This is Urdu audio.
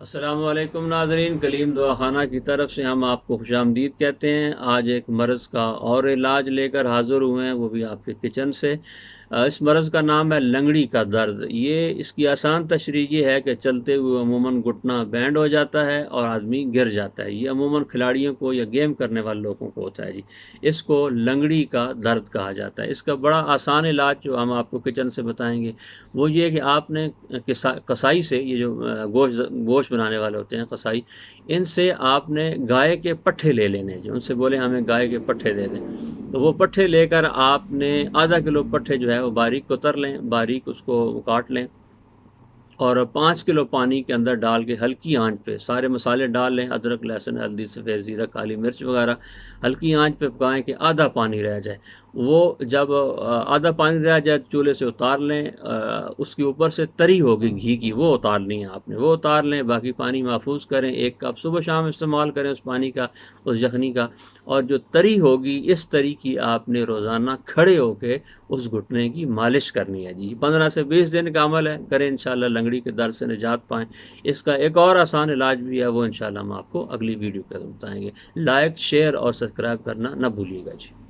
السلام علیکم ناظرین، کلیم دعا خانہ کی طرف سے ہم آپ کو خوش آمدید کہتے ہیں۔ آج ایک مرض کا اور علاج لے کر حاضر ہوئے ہیں، وہ بھی آپ کے کچن سے۔ اس مرض کا نام ہے لنگڑی کا درد۔ اس کی آسان تشریح یہ ہے کہ چلتے ہوئے عموماً گھٹنا بینڈ ہو جاتا ہے اور آدمی گر جاتا ہے۔ یہ عموماً کھلاڑیوں کو یا گیم کرنے والے لوگوں کو ہوتا ہے جی۔ اس کو لنگڑی کا درد کہا جاتا ہے۔ اس کا بڑا آسان علاج جو ہم آپ کو کچن سے بتائیں گے وہ یہ کہ آپ نے کسائی سے، یہ جو گوشت بنانے والے ہوتے ہیں قصائی، ان سے آپ نے گائے کے پٹھے لے لینے جو ان سے بولے ہمیں گائے کے پٹھے دے دیں، تو وہ پٹھے لے کر آپ نے آدھا کلو پٹھے جو ہے وہ باریک کتر لیں، باریک اس کو کاٹ لیں، اور 5 کلو پانی کے اندر ڈال کے ہلکی آنچ پہ سارے مسالے ڈال لیں، ادرک لہسن ہلدی سفید زیرہ کالی مرچ وغیرہ، ہلکی آنچ پہ پکائیں کہ آدھا پانی رہ جائے۔ وہ جب آدھا پانی رہ جائے چولہے سے اتار لیں، اس کے اوپر سے تری ہوگی گھی کی، وہ اتارنی ہے آپ نے، وہ اتار لیں، باقی پانی محفوظ کریں، 1 کپ صبح شام استعمال کریں اس پانی کا، اس یخنی کا، اور جو تری ہوگی اس تری کی آپ نے روزانہ کھڑے ہو کے اس گھٹنے کی مالش کرنی ہے جی۔ 15 سے 20 دن کا عمل ہے، کریں انشاءاللہ لنگڑی کے درد سے نجات پائیں۔ اس کا ایک اور آسان علاج بھی ہے، وہ انشاءاللہ ہم آپ کو اگلی ویڈیو کے بتائیں گے۔ لائک، شیئر اور سبسکرائب کرنا نہ بھولیے گا جی۔